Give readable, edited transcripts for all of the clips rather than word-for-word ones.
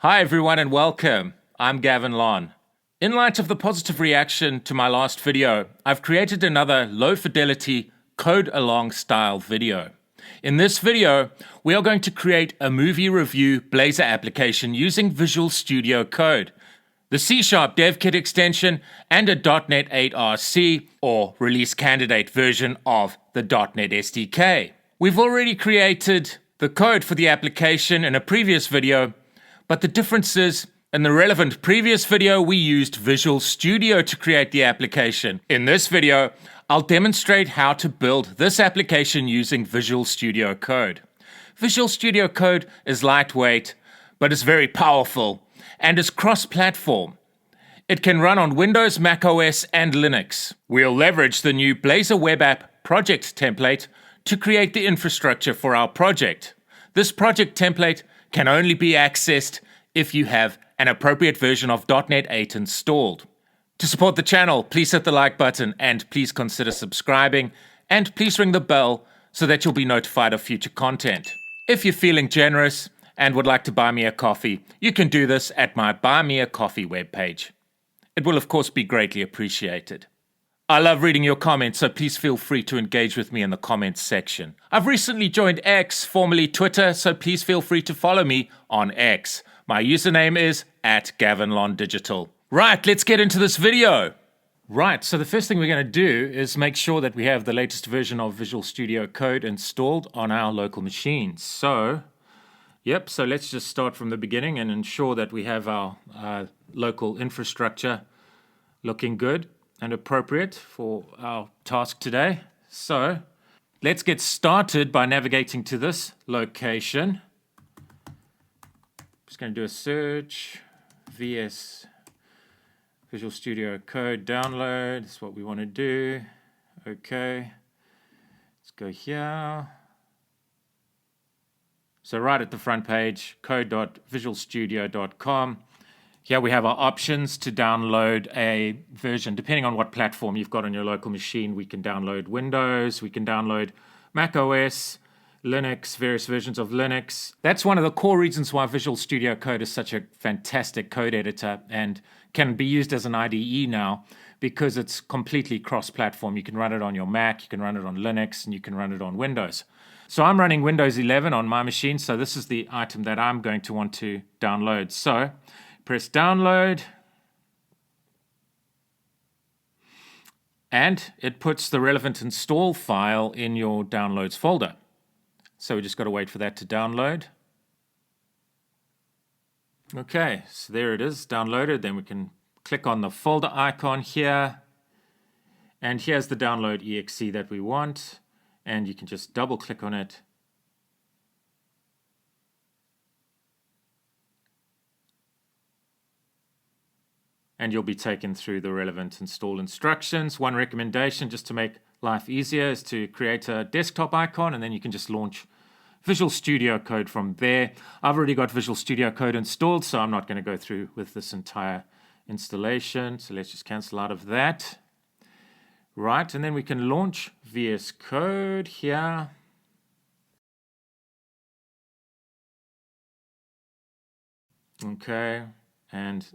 Hi everyone and welcome. I'm Gavin Lon. In light of the positive reaction to my last video, I've created another low-fidelity code-along style video. In this video, we are going to create a movie review Blazor application using Visual Studio Code, the C# Dev Kit extension, and a .NET 8 RC, or release candidate version of the .NET SDK. We've already created the code for the application in a previous video, but the difference is, in the relevant previous video, we used Visual Studio to create the application. In this video, I'll demonstrate how to build this application using Visual Studio Code. Visual Studio Code is lightweight, but is very powerful, and is cross-platform. It can run on Windows, Mac OS, and Linux. We'll leverage the new Blazor Web App project template to create the infrastructure for our project. This project template can only be accessed if you have an appropriate version of .NET 8 installed. To support the channel, please hit the like button and please consider subscribing, and please ring the bell so that you'll be notified of future content. If you're feeling generous and would like to buy me a coffee, you can do this at my Buy Me a Coffee webpage. It will of course be greatly appreciated. I love reading your comments, so please feel free to engage with me in the comments section. I've recently joined X, formerly Twitter, so please feel free to follow me on X. My username is @GavinLonDigital. Right, let's get into this video. Right, so the first thing we're going to do is make sure that we have the latest version of Visual Studio Code installed on our local machines. So let's just start from the beginning and ensure that we have our local infrastructure looking good and appropriate for our task today. So let's get started by navigating to this location. Just going to do a search, VS Visual Studio Code download. That's what we want to do. Okay, let's go here. So right at the front page, code.visualstudio.com. Here we have our options to download a version. Depending on what platform you've got on your local machine, we can download Windows, we can download Mac OS, Linux, various versions of Linux. That's one of the core reasons why Visual Studio Code is such a fantastic code editor and can be used as an IDE now, because it's completely cross-platform. You can run it on your Mac, you can run it on Linux, and you can run it on Windows. So I'm running Windows 11 on my machine, so this is the item that I'm going to want to download. So press download, and it puts the relevant install file in your downloads folder. So we just got to wait for that to download. Okay, so there it is, downloaded. Then we can click on the folder icon here, and here's the download exe that we want, and you can just double click on it. And you'll be taken through the relevant install instructions. One recommendation, just to make life easier, is to create a desktop icon, and then you can just launch Visual Studio Code from there. I've already got Visual Studio Code installed, so I'm not going to go through with this entire installation. So let's just cancel out of that. Right, and then we can launch VS Code here. Okay, and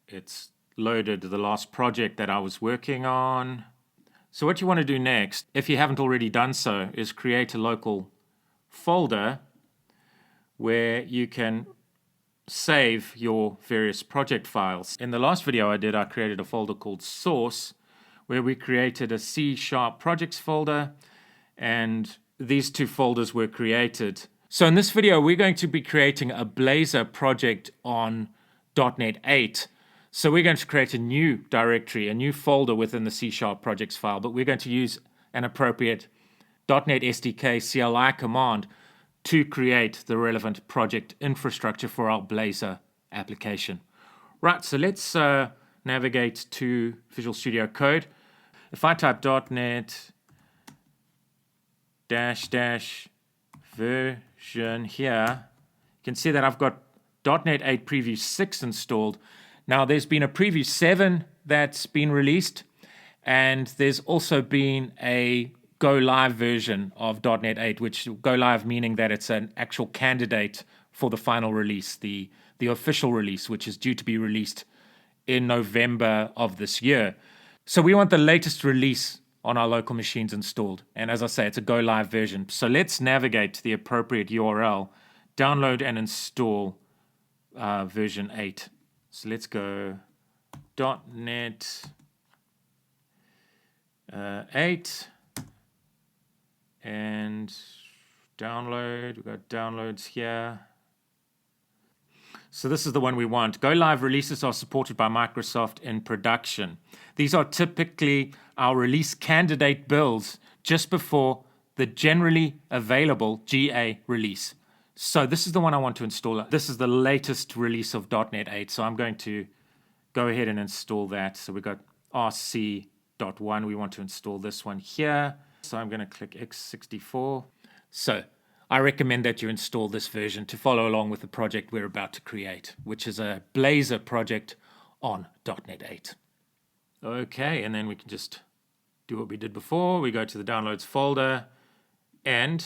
it's loaded the last project that I was working on. So what you want to do next, if you haven't already done so, is create a local folder where you can save your various project files. In the last video I created a folder called Source, where we created a C# projects folder, and these two folders were created. So in this video we're going to be creating a Blazor project on .NET 8. So we're going to create a new directory, a new folder within the C# projects file, but we're going to use an appropriate .NET SDK CLI command to create the relevant project infrastructure for our Blazor application. Right, so let's navigate to Visual Studio Code. If I type .NET --version here, you can see that I've got .NET 8 Preview 6 installed. Now there's been a Preview 7 that's been released, and there's also been a Go Live version of .NET 8, which Go Live meaning that it's an actual candidate for the final release, the the official release, which is due to be released in November of this year. So we want the latest release on our local machines installed. And as I say, it's a go live version. So let's navigate to the appropriate URL, download and install version 8. So let's go .NET 8 and download. We've got downloads here. So this is the one we want. Go live releases are supported by Microsoft in production. These are typically our release candidate builds just before the generally available GA release. So this is the one I want to install. This is the latest release of .NET 8. So I'm going to go ahead and install that. So we've got rc.1. We want to install this one here. So I'm going to click x64. So I recommend that you install this version to follow along with the project we're about to create, which is a Blazor project on .NET 8. Okay, and then we can just do what we did before. We go to the downloads folder and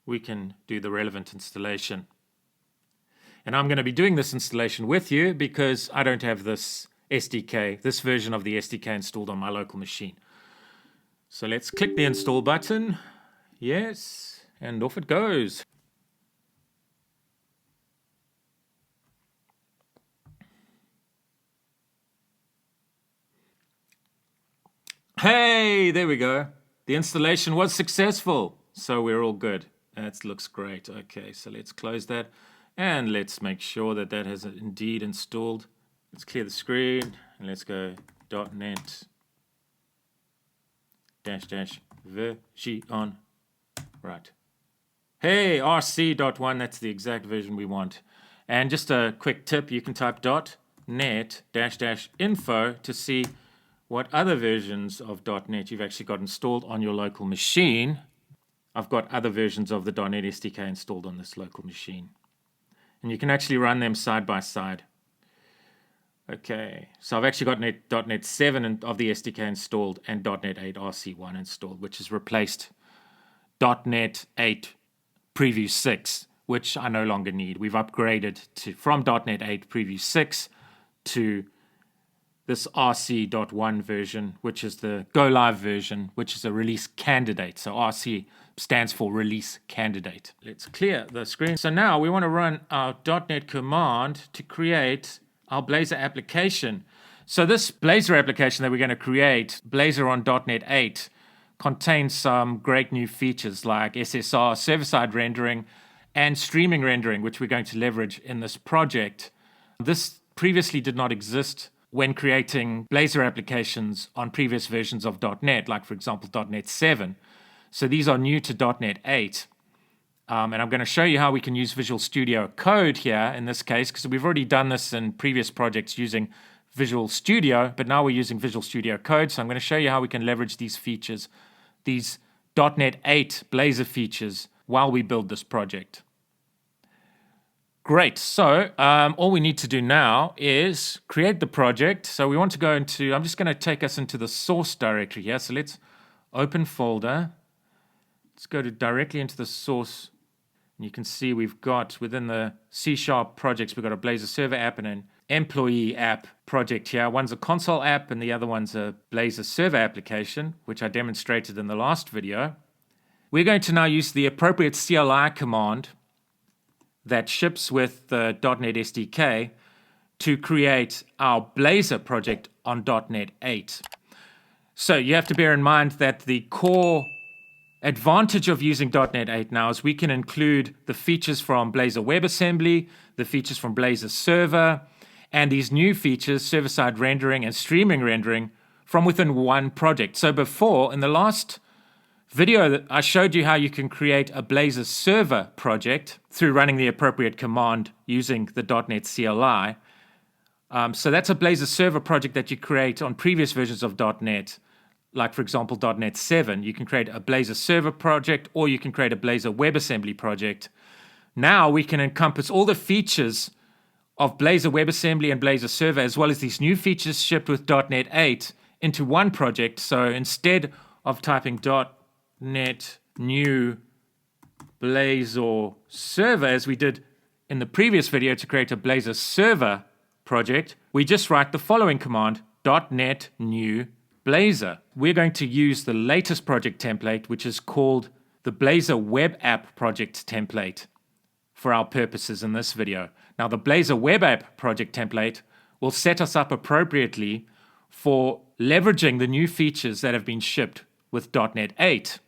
we can do the relevant installation. And I'm going to be doing this installation with you because I don't have this SDK, this version of the SDK installed on my local machine. So let's click the install button. Yes. And off it goes. Hey, there we go. The installation was successful. So we're all good. That looks great. Okay, so let's close that. And let's make sure that that has indeed installed. Let's clear the screen. And let's go .NET version. Right. Hey, rc.1, that's the exact version we want. And just a quick tip, you can type .NET -info to see what other versions of .NET you've actually got installed on your local machine. I've got other versions of the .NET SDK installed on this local machine. And you can actually run them side by side. Okay, so I've actually got .NET 7 of the SDK installed and .NET 8 RC1 installed, which has replaced .NET 8 Preview 6, which I no longer need. We've upgraded from .NET 8 Preview 6 to this RC.1 version, which is the go live version, which is a release candidate. So RC stands for release candidate. Let's clear the screen. So now we want to run our .NET command to create our Blazor application. So this Blazor application that we're going to create, Blazor on .NET 8, contains some great new features like SSR, server-side rendering, and streaming rendering, which we're going to leverage in this project. This previously did not exist when creating Blazor applications on previous versions of .NET, like, for example, .NET 7. So these are new to .NET 8. And I'm going to show you how we can use Visual Studio Code here in this case, because we've already done this in previous projects using Visual Studio, but now we're using Visual Studio Code. So I'm going to show you how we can leverage these features, these .NET 8 Blazor features, while we build this project. Great. So all we need to do now is create the project. So we want to go into, I'm just going to take us into the source directory here. So let's open folder. Let's go directly into the source. And you can see we've got within the C# projects, we've got a Blazor server app and an employee app project here. One's a console app and the other one's a Blazor server application, which I demonstrated in the last video. We're going to now use the appropriate CLI command that ships with the .NET SDK to create our Blazor project on .NET 8. So you have to bear in mind that the core advantage of using .NET 8 now is we can include the features from Blazor WebAssembly, the features from Blazor Server, and these new features, server-side rendering and streaming rendering, from within one project. So before, in the last video, I showed you how you can create a Blazor Server project through running the appropriate command using the .NET CLI. So that's a Blazor Server project that you create on previous versions of .NET. Like, for example, .NET 7, you can create a Blazor Server project or you can create a Blazor WebAssembly project. Now we can encompass all the features of Blazor WebAssembly and Blazor Server, as well as these new features shipped with .NET 8 into one project. So instead of typing .NET new Blazor Server, as we did In the previous video, to create a Blazor server project, we just write the following command, .NET new Blazor. We're going to use the latest project template, which is called the Blazor Web App project template for our purposes in this video. Now, the Blazor Web App project template will set us up appropriately for leveraging the new features that have been shipped with .NET 8.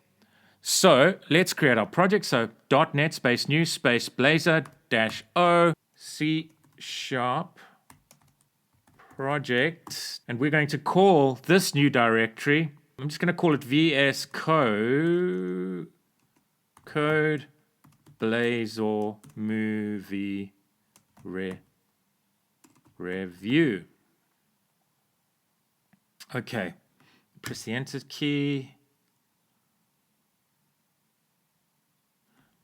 So let's create our project. So .NET space new space Blazor -o C# project, and we're going to call this new directory, I'm just going to call it VS Code Blazor Movie Review. Okay, press the enter key.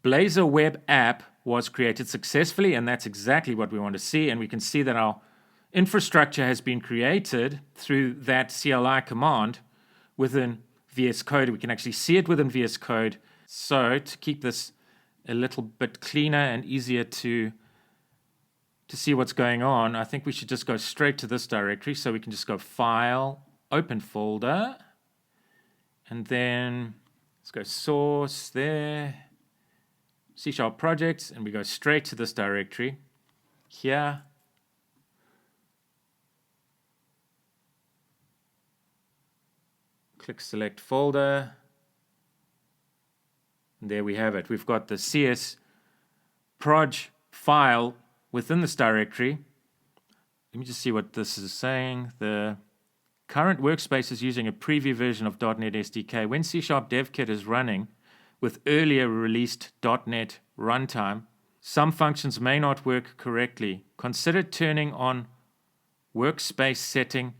Blazor Web App was created successfully, and that's exactly what we want to see. And we can see that our infrastructure has been created through that CLI command within VS Code. We can actually see it within VS Code. So to keep this a little bit cleaner and easier to see what's going on, I think we should just go straight to this directory. So we can just go File, Open Folder, and then let's go Source there, C# projects, and we go straight to this directory here. Click Select Folder. And there we have it. We've got the CS proj file within this directory. Let me just see what this is saying. The current workspace is using a preview version of .NET SDK. When C# DevKit is running with earlier released .NET runtime, some functions may not work correctly. Consider turning on workspace setting.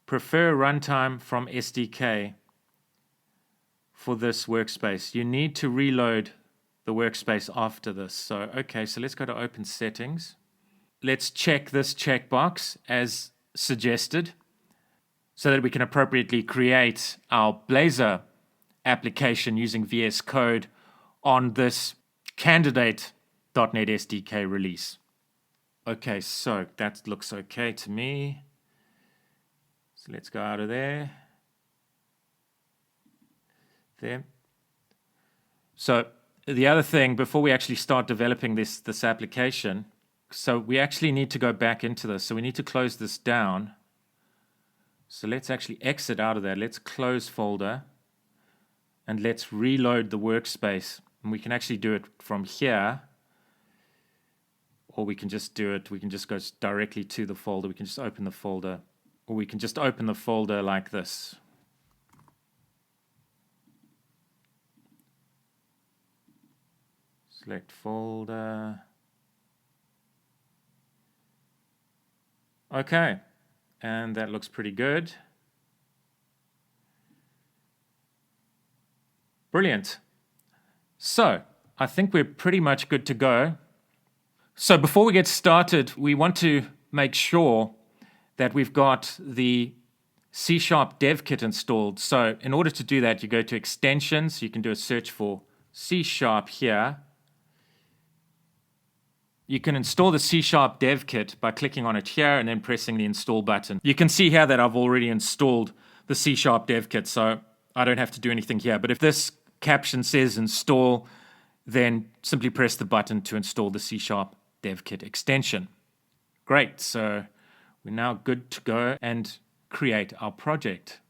Prefer runtime from SDK for this workspace. You need to reload the workspace after this. So, okay, so let's go to Open Settings. Let's check this checkbox as suggested so that we can appropriately create our Blazor application using VS Code on this candidate .NET SDK release. Okay, so that looks okay to me. So let's go out of there. There. So the other thing, before we actually start developing this application, so we actually need to go back into this. So we need to close this down. So let's actually exit out of that. Let's close folder. And let's reload the workspace. And we can actually do it from here. Or we can just do it, we can just go directly to the folder. We can just open the folder. Or we can just open the folder like this. Select folder. Okay, and that looks pretty good. Brilliant. So, I think we're pretty much good to go. So before we get started, we want to make sure that we've got the C# dev kit installed. So in order to do that, you go to extensions. You can do a search for C# here. You can install the C# dev kit by clicking on it here and then pressing the install button. You can see here that I've already installed the C# dev kit, so I don't have to do anything here. But if this caption says install, then simply press the button to install the C# dev kit extension. Great, so we're now good to go and create our project.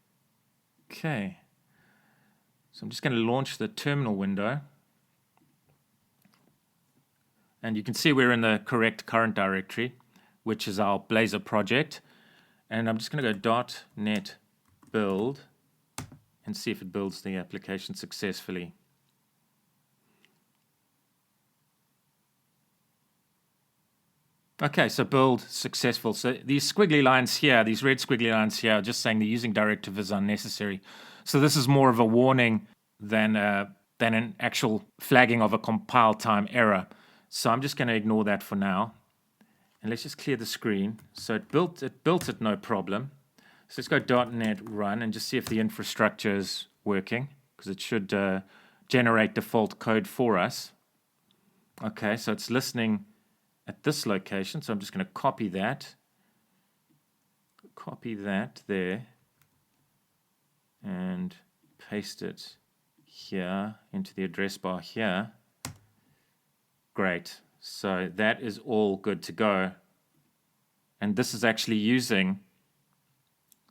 Okay, so I'm just going to launch the terminal window. And you can see we're in the correct current directory, which is our Blazor project. And I'm just going to go .NET build and see if it builds the application successfully. Okay, so build successful. So these squiggly lines here, these red squiggly lines here, are just saying the using directive is unnecessary. So this is more of a warning than an actual flagging of a compile time error. So I'm just going to ignore that for now. And let's just clear the screen. So it built it no problem. So let's go .NET run and just see if the infrastructure is working, because it should generate default code for us. Okay, so it's listening at this location. So I'm just going to copy that there, and paste it here into the address bar here. Great. So that is all good to go. And this is actually using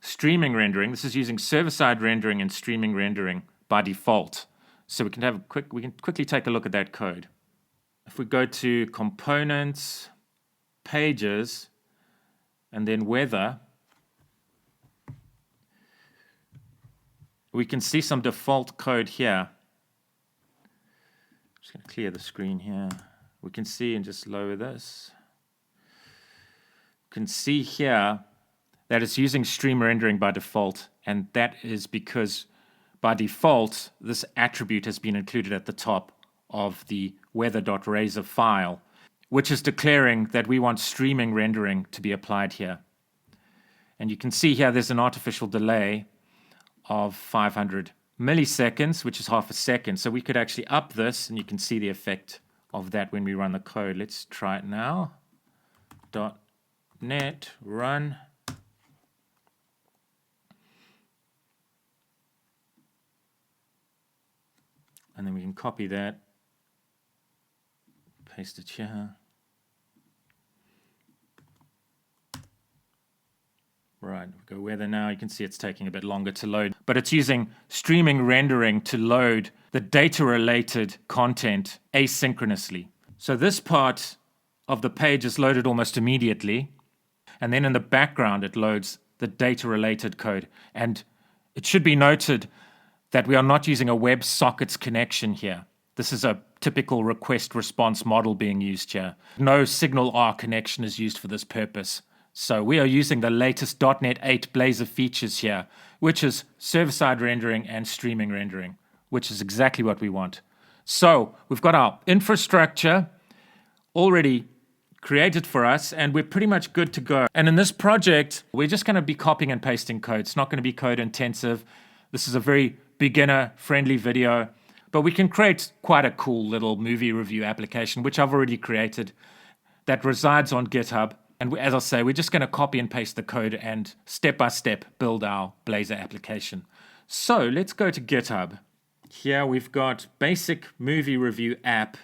streaming rendering. This is using server-side rendering and streaming rendering by default. So we can quickly take a look at that code. If we go to components, pages, and then weather, we can see some default code here. I'm just going to clear the screen here. We can see, and just lower this. You can see here that it's using stream rendering by default, and that is because by default this attribute has been included at the top of the weather.razor file, which is declaring that we want streaming rendering to be applied here. And you can see here there's an artificial delay of 500 milliseconds, which is half a second. So we could actually up this, and you can see the effect of that when we run the code. Let's try it now. .NET run. And then we can copy that, paste it here. Right, we go weather now. You can see it's taking a bit longer to load, but it's using streaming rendering to load the data-related content asynchronously. So this part of the page is loaded almost immediately, and then in the background it loads the data-related code. And it should be noted that we are not using a WebSockets connection here. This is a typical request-response model being used here. No SignalR connection is used for this purpose. So we are using the latest .NET 8 Blazor features here, which is server-side rendering and streaming rendering, which is exactly what we want. So we've got our infrastructure already created for us, and we're pretty much good to go. And in this project, we're just going to be copying and pasting code. It's not going to be code intensive. This is a very beginner-friendly video, but we can create quite a cool little movie review application, which I've already created, that resides on GitHub. And as I say, we're just going to copy and paste the code and step-by-step build our Blazor application. So let's go to GitHub. Here we've got basic movie review app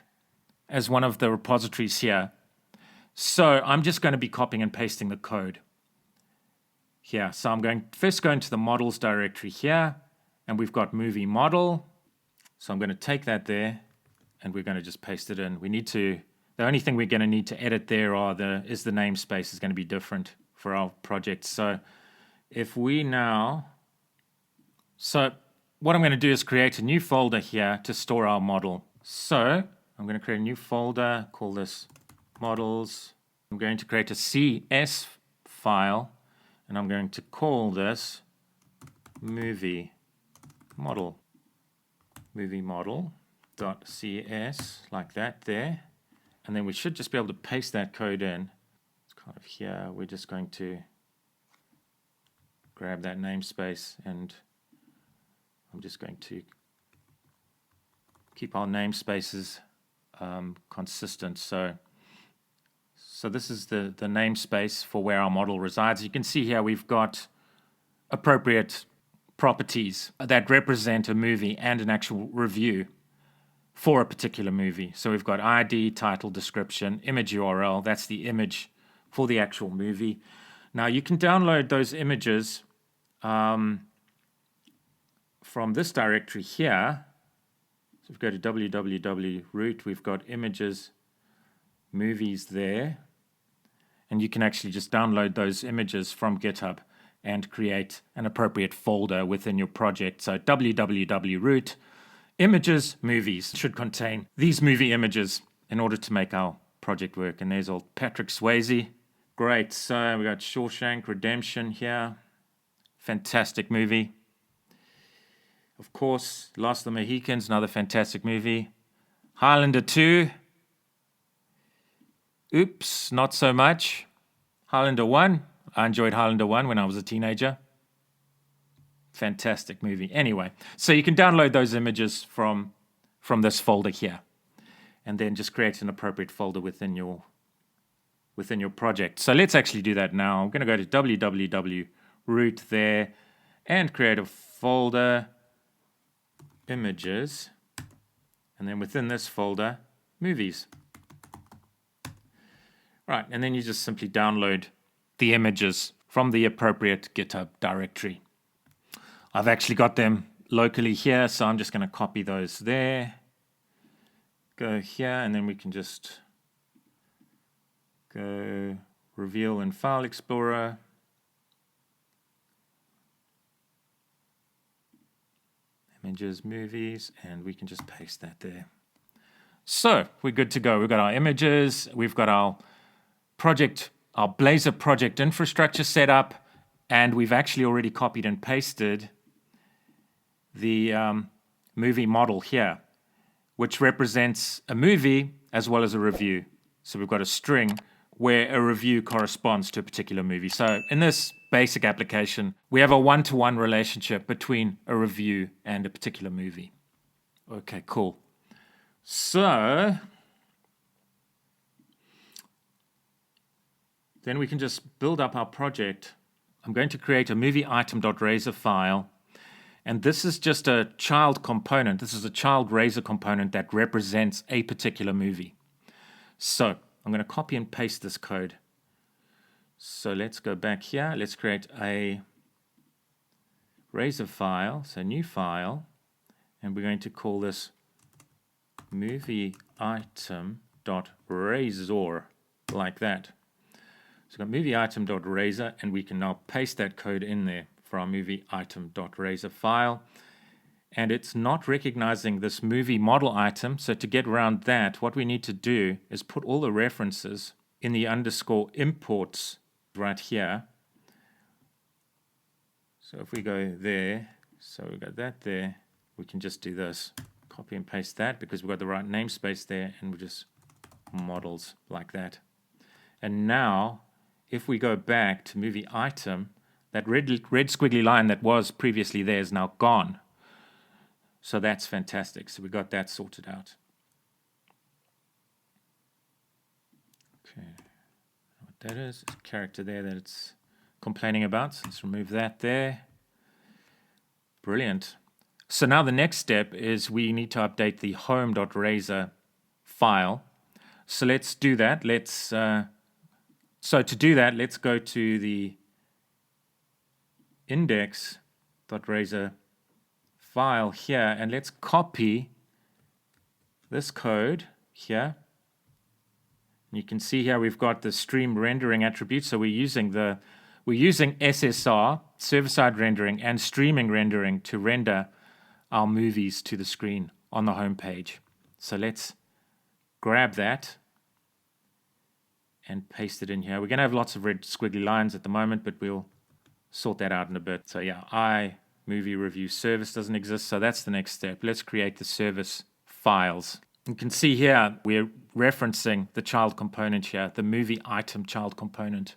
as one of the repositories here. So I'm just going to be copying and pasting the code here. So I'm going to the models directory here, and we've got movie model. So I'm going to take that there, and we're going to just paste it in. The only thing we're going to need to edit there is the namespace is going to be different for our project. So if we now, so what I'm going to do is create a new folder here to store our model. So I'm going to create a new folder, call this models. I'm going to create a CS file, and I'm going to call this movie model. Movie model.cs, like that there. And then we should just be able to paste that code in. It's kind of here. We're just going to grab that namespace, and I'm just going to keep our namespaces consistent. So this is the namespace for where our model resides. You can see here we've got appropriate properties that represent a movie and an actual review for a particular movie. So we've got ID, title, description, image URL. That's the image for the actual movie. Now you can download those images from this directory here. So if we go to www.root, we've got images, movies there. And you can actually just download those images from GitHub and create an appropriate folder within your project. So www.root. Images, movies should contain these movie images in order to make our project work. And there's old Patrick Swayze. Great. So we got Shawshank Redemption here. Fantastic movie. Of course, Lost the Mohicans, another fantastic movie. Highlander 2. Oops, not so much. Highlander 1. I enjoyed Highlander 1 when I was a teenager. Fantastic movie. Anyway, so you can download those images from this folder here. and then just create an appropriate folder within your project. So let's actually do that now. I'm going to go to www root there and create a folder, images, and then within this folder, movies. Right, and then you just simply download the images from the appropriate GitHub directory. I've actually got them locally here, so I'm just going to copy those there. Go here, and then we can just go reveal in File Explorer. Images, movies, and we can just paste that there. So we're good to go. We've got our images, we've got our project, our Blazor project infrastructure set up, and we've actually already copied and pasted the movie model here, which represents a movie as well as a review. So we've got a string where a review corresponds to a particular movie. So in this basic application, we have a one-to-one relationship between a review and a particular movie. Okay, cool. So then we can just build up our project. I'm going to create a movie item.razor file. And this is just a child component. This is a child razor component that represents a particular movie. So I'm going to copy and paste this code. So let's go back here. Let's create a razor file, so new file, and we're going to call this movie item.razor, like that. So we've got movie item.razor, and we can now paste that code in there for our movie item.razor file. And it's not recognizing this movie model item. So to get around that, what we need to do is put all the references in the underscore imports right here. So if we go there, so we got that there, we can just do this, copy and paste that because we've got the right namespace there, and we just models like that. And now if we go back to movie item, that red squiggly line that was previously there is now gone. So that's fantastic. So we got that sorted out. Okay, what that is a character there that it's complaining about. So let's remove that there. Brilliant. So now the next step is we need to update the home.razor file. So let's do that. So to do that, let's go to the index.razor file here, and let's copy this code here. And you can see here we've got the stream rendering attribute. So we're using SSR, server-side rendering, and streaming rendering to render our movies to the screen on the home page. So let's grab that and paste it in here. We're going to have lots of red squiggly lines at the moment, but we'll sort that out in a bit. So yeah, movie review service doesn't exist, so that's the next step. Let's create the service files. You can see here we're referencing the child component here, the movie item child component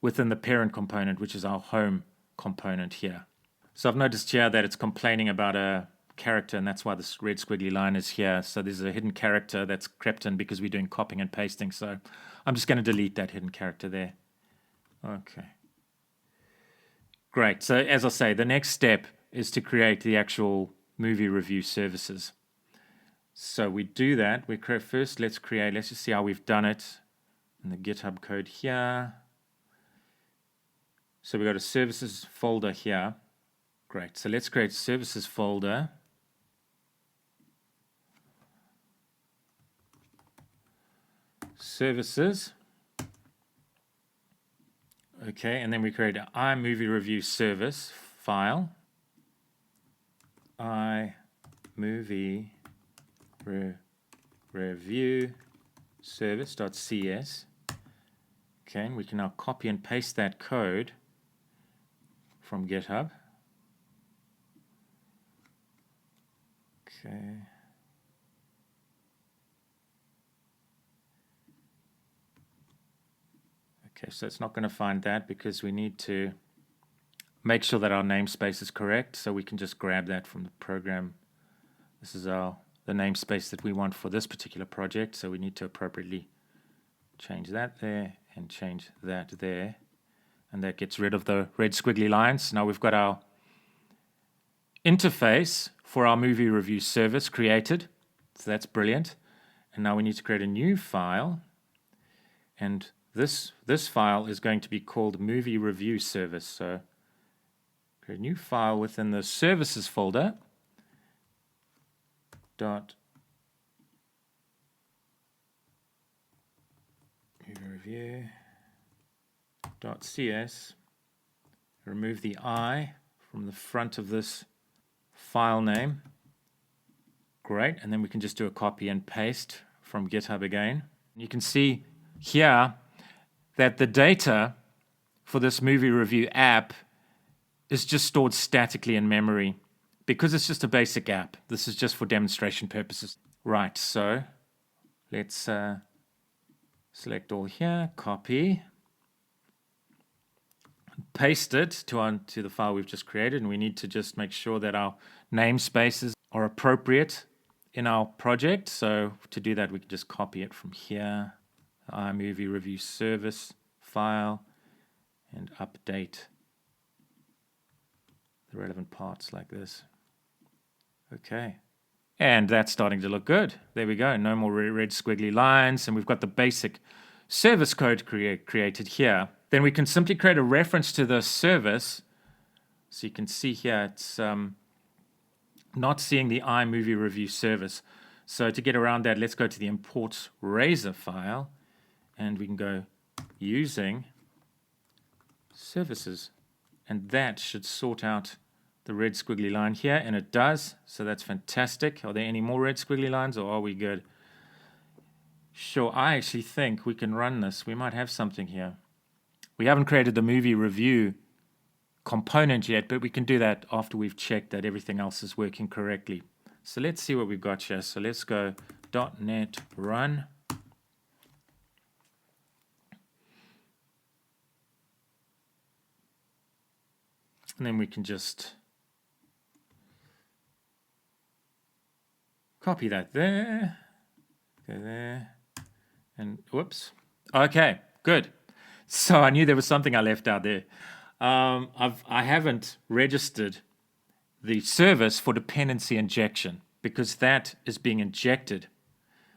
within the parent component, which is our home component here. So I've noticed here that it's complaining about a character, and that's why this red squiggly line is here. So there's a hidden character that's crept in because we're doing copying and pasting. So I'm just going to delete that hidden character there. Okay. Great. So as I say, the next step is to create the actual movie review services. So we do that. First, let's just see how we've done it in the GitHub code here. So we've got a services folder here. Great. So let's create a services folder. Services. Okay, and then we create an iMovie review service file. iMovie review service.cs. Okay, and we can now copy and paste that code from GitHub. Okay. Okay, so it's not going to find that because we need to make sure that our namespace is correct. So we can just grab that from the program. This is the namespace that we want for this particular project. So we need to appropriately change that there and change that there. And that gets rid of the red squiggly lines. Now we've got our interface for our movie review service created. So that's brilliant. And now we need to create a new file. And this file is going to be called movie review service. So create a new file within the services folder. Dot movie review dot cs. Remove the I from the front of this file name. Great, and then we can just do a copy and paste from GitHub again. You can see here that the data for this movie review app is just stored statically in memory because it's just a basic app. This is just for demonstration purposes. Right, so let's select all here, copy, paste it to the file we've just created, and we need to just make sure that our namespaces are appropriate in our project. So to do that, we can just copy it from here, the iMovie Review Service file, and update the relevant parts like this. Okay. And that's starting to look good. There we go. No more red squiggly lines. And we've got the basic service code created here. Then we can simply create a reference to the service. So you can see here it's not seeing the iMovie Review service. So to get around that, let's go to the import Razor file. And we can go using services. And that should sort out the red squiggly line here, and it does, so that's fantastic. Are there any more red squiggly lines, or are we good? Sure, I actually think we can run this. We might have something here. We haven't created the movie review component yet, but we can do that after we've checked that everything else is working correctly. So let's see what we've got here. So let's go .NET run. And then we can just copy that there, go there, and whoops. Okay, good. So I knew there was something I left out there. I haven't registered the service for dependency injection because that is being injected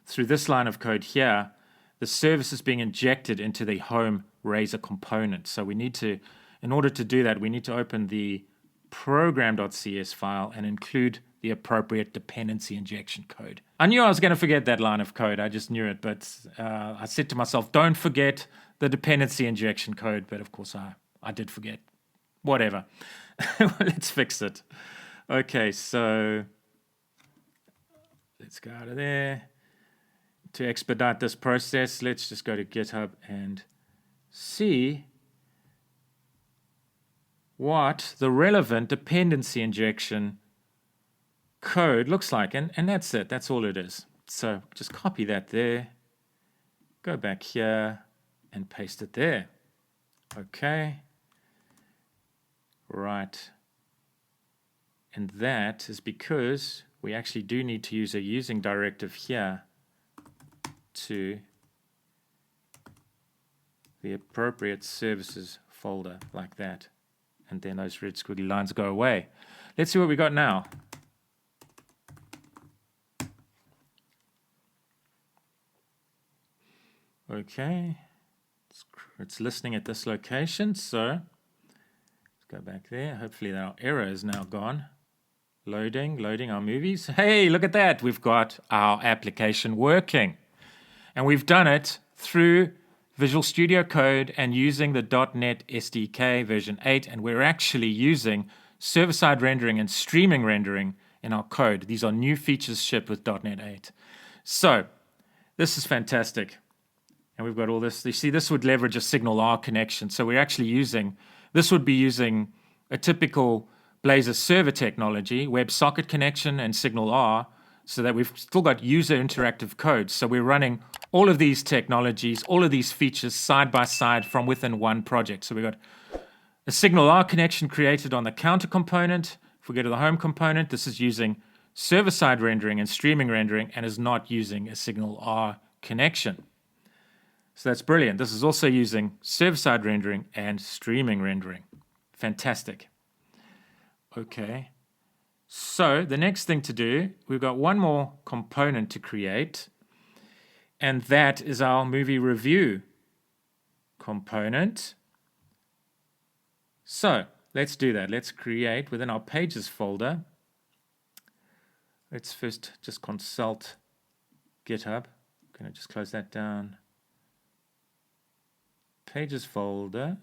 through this line of code here. The service is being injected into the home Razor component. So we need to, in order to do that, we need to open the program.cs file and include the appropriate dependency injection code. I knew I was going to forget that line of code. I just knew it, but I said to myself, don't forget the dependency injection code. But of course, I did forget. Whatever. Let's fix it. Okay, so let's go out of there. To expedite this process, let's just go to GitHub and see what the relevant dependency injection code looks like, and that's it. That's all it is. So just copy that there, go back here and paste it there. Okay, right, and that is because we actually do need to use a using directive here to the appropriate services folder like that, and then those red squiggly lines go away. Let's see what we got now. Okay, it's listening at this location, so let's go back there. Hopefully our error is now gone. Loading our movies. Hey, look at that. We've got our application working. And we've done it through Visual Studio Code and using the .NET SDK version 8, and we're actually using server-side rendering and streaming rendering in our code. These are new features shipped with .NET 8. So this is fantastic. And we've got all this. You see, this would leverage a Signal R connection. So we're actually using, this would be using a typical Blazor server technology, WebSocket connection and Signal R, so that we've still got user interactive code. So we're running all of these technologies, all of these features side by side from within one project. So we've got a Signal R connection created on the counter component. If we go to the home component, this is using server-side rendering and streaming rendering and is not using a Signal R connection. So that's brilliant. This is also using server-side rendering and streaming rendering. Fantastic. Okay. So the next thing to do, we've got one more component to create, and that is our movie review component. So let's do that. Let's create within our pages folder. Let's first just consult GitHub. I'm going to just close that down. Pages folder.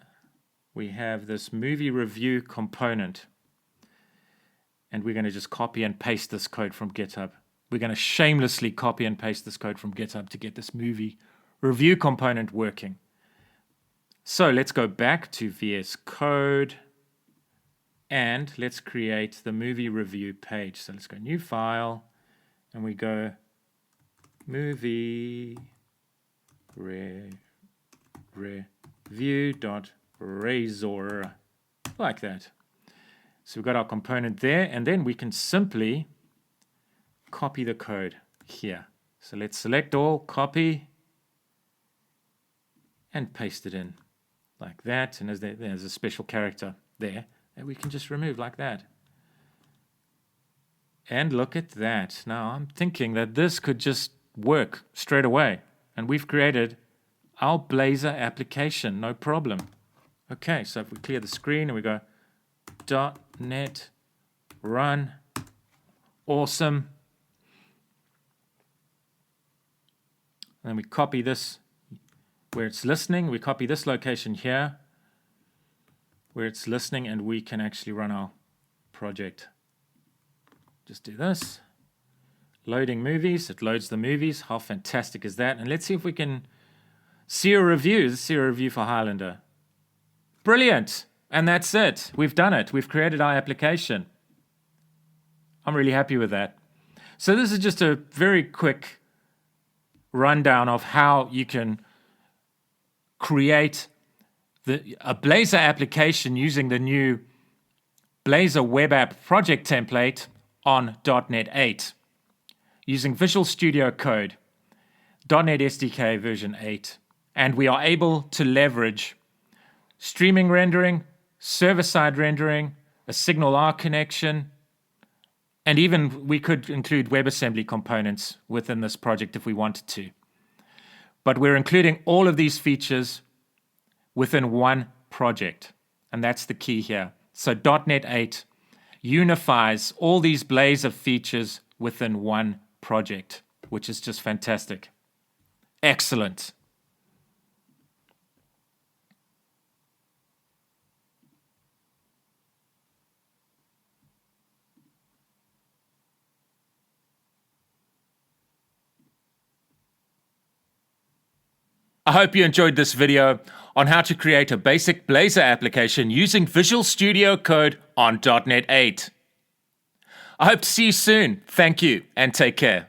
We have this movie review component. And we're going to just copy and paste this code from GitHub. We're going to shamelessly copy and paste this code from GitHub to get this movie review component working. So let's go back to VS Code and let's create the movie review page. So let's go new file and we go movie review.blazor, like that. So we've got our component there, and then we can simply copy the code here. So let's select all, copy, and paste it in like that. And there's a special character there that we can just remove like that. And look at that. Now I'm thinking that this could just work straight away. And we've created our Blazor application, no problem. Okay, so if we clear the screen and we go .NET run, awesome. And then we copy this where it's listening. We copy this location here where it's listening, and we can actually run our project. Just do this. Loading movies. It loads the movies. How fantastic is that? And let's see if we can see a review. Let's see a review for Highlander. Brilliant. And that's it. We've done it. We've created our application. I'm really happy with that. So this is just a very quick rundown of how you can create a Blazor application using the new Blazor Web App project template on .NET 8 using Visual Studio Code, .NET SDK version 8. And we are able to leverage streaming rendering, server-side rendering, a Signal R connection, and even we could include WebAssembly components within this project if we wanted to. But we're including all of these features within one project, and that's the key here. So .NET 8 unifies all these Blazor features within one project, which is just fantastic. Excellent. I hope you enjoyed this video on how to create a basic Blazor application using Visual Studio Code on .NET 8. I hope to see you soon. Thank you and take care.